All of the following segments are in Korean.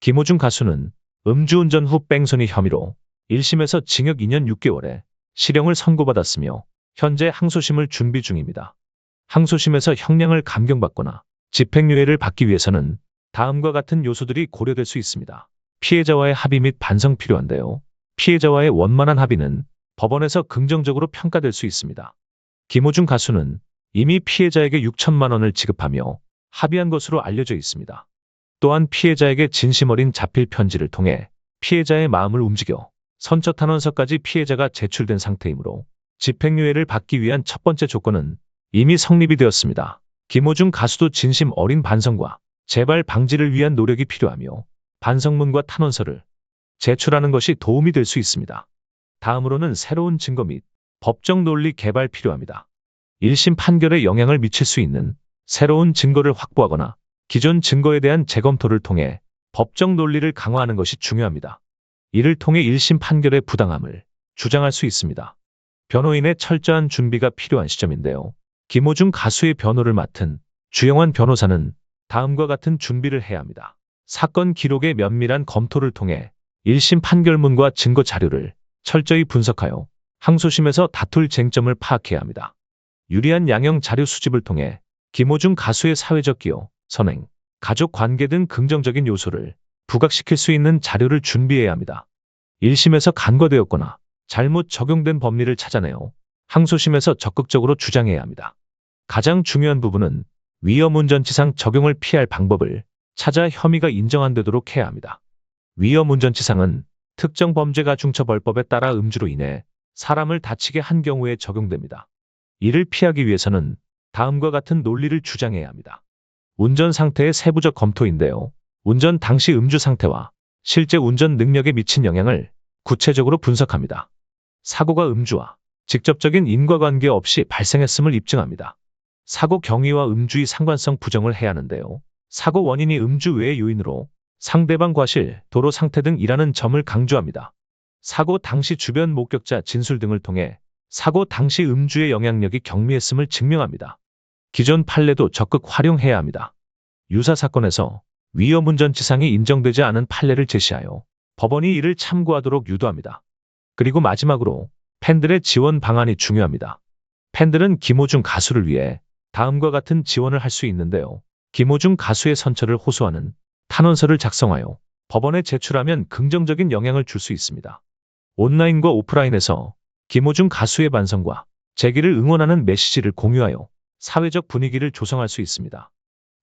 김호중 가수는 음주운전 후 뺑소니 혐의로 1심에서 징역 2년 6개월에 실형을 선고받았으며 현재 항소심을 준비 중입니다. 항소심에서 형량을 감경받거나 집행유예를 받기 위해서는 다음과 같은 요소들이 고려될 수 있습니다. 피해자와의 합의 및 반성 필요한데요. 피해자와의 원만한 합의는 법원에서 긍정적으로 평가될 수 있습니다. 김호중 가수는 이미 피해자에게 6천만 원을 지급하며 합의한 것으로 알려져 있습니다. 또한 피해자에게 진심 어린 자필 편지를 통해 피해자의 마음을 움직여 선처탄원서까지 피해자가 제출된 상태이므로 집행유예를 받기 위한 첫 번째 조건은 이미 성립이 되었습니다. 김호중 가수도 진심 어린 반성과 재발 방지를 위한 노력이 필요하며 반성문과 탄원서를 제출하는 것이 도움이 될 수 있습니다. 다음으로는 새로운 증거 및 법적 논리 개발 필요합니다. 1심 판결에 영향을 미칠 수 있는 새로운 증거를 확보하거나 기존 증거에 대한 재검토를 통해 법적 논리를 강화하는 것이 중요합니다. 이를 통해 1심 판결의 부당함을 주장할 수 있습니다. 변호인의 철저한 준비가 필요한 시점인데요. 김호중 가수의 변호를 맡은 주영환 변호사는 다음과 같은 준비를 해야 합니다. 사건 기록의 면밀한 검토를 통해 1심 판결문과 증거 자료를 철저히 분석하여 항소심에서 다툴 쟁점을 파악해야 합니다. 유리한 양형 자료 수집을 통해 김호중 가수의 사회적 기여, 선행, 가족 관계 등 긍정적인 요소를 부각시킬 수 있는 자료를 준비해야 합니다. 1심에서 간과되었거나 잘못 적용된 법리를 찾아내어 항소심에서 적극적으로 주장해야 합니다. 가장 중요한 부분은 위험운전치상 적용을 피할 방법을 찾아 혐의가 인정 안 되도록 해야 합니다. 위험운전치상은 특정 범죄가 중처벌법에 따라 음주로 인해 사람을 다치게 한 경우에 적용됩니다. 이를 피하기 위해서는 다음과 같은 논리를 주장해야 합니다. 운전 상태의 세부적 검토인데요. 운전 당시 음주 상태와 실제 운전 능력에 미친 영향을 구체적으로 분석합니다. 사고가 음주와 직접적인 인과관계 없이 발생했음을 입증합니다. 사고 경위와 음주의 상관성 부정을 해야 하는데요. 사고 원인이 음주 외의 요인으로 상대방 과실, 도로 상태 등이라는 점을 강조합니다. 사고 당시 주변 목격자 진술 등을 통해 사고 당시 음주의 영향력이 경미했음을 증명합니다. 기존 판례도 적극 활용해야 합니다. 유사 사건에서 위험운전치상이 인정되지 않은 판례를 제시하여 법원이 이를 참고하도록 유도합니다. 그리고 마지막으로 팬들의 지원 방안이 중요합니다. 팬들은 김호중 가수를 위해 다음과 같은 지원을 할 수 있는데요. 김호중 가수의 선처를 호소하는 탄원서를 작성하여 법원에 제출하면 긍정적인 영향을 줄 수 있습니다. 온라인과 오프라인에서 김호중 가수의 반성과 재기를 응원하는 메시지를 공유하여 사회적 분위기를 조성할 수 있습니다.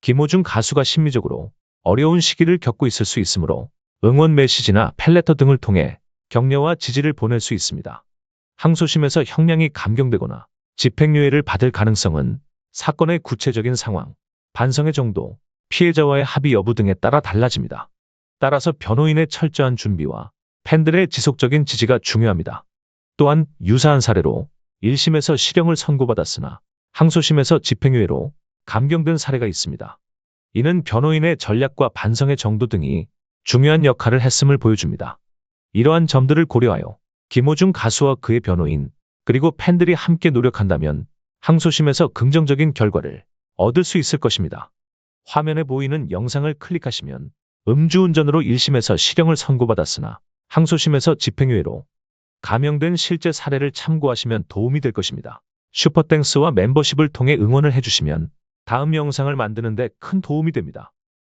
김호중 가수가 심리적으로 어려운 시기를 겪고 있을 수 있으므로 응원 메시지나 펠레터 등을 통해 격려와 지지를 보낼 수 있습니다. 항소심에서 형량이 감경되거나 집행유예를 받을 가능성은 사건의 구체적인 상황, 반성의 정도, 피해자와의 합의 여부 등에 따라 달라집니다. 따라서 변호인의 철저한 준비와 팬들의 지속적인 지지가 중요합니다. 또한 유사한 사례로 1심에서 실형을 선고받았으나 항소심에서 집행유예로 감경된 사례가 있습니다. 이는 변호인의 전략과 반성의 정도 등이 중요한 역할을 했음을 보여줍니다. 이러한 점들을 고려하여 김호중 가수와 그의 변호인, 그리고 팬들이 함께 노력한다면 항소심에서 긍정적인 결과를 얻을 수 있을 것입니다. 화면에 보이는 영상을 클릭하시면 음주운전으로 1심에서 실형을 선고받았으나 항소심에서 집행유예로 감형된 실제 사례를 참고하시면 도움이 될 것입니다. 슈퍼땡스와 멤버십을 통해 응원을 해주시면 다음 영상을 만드는 데 큰 도움이 됩니다.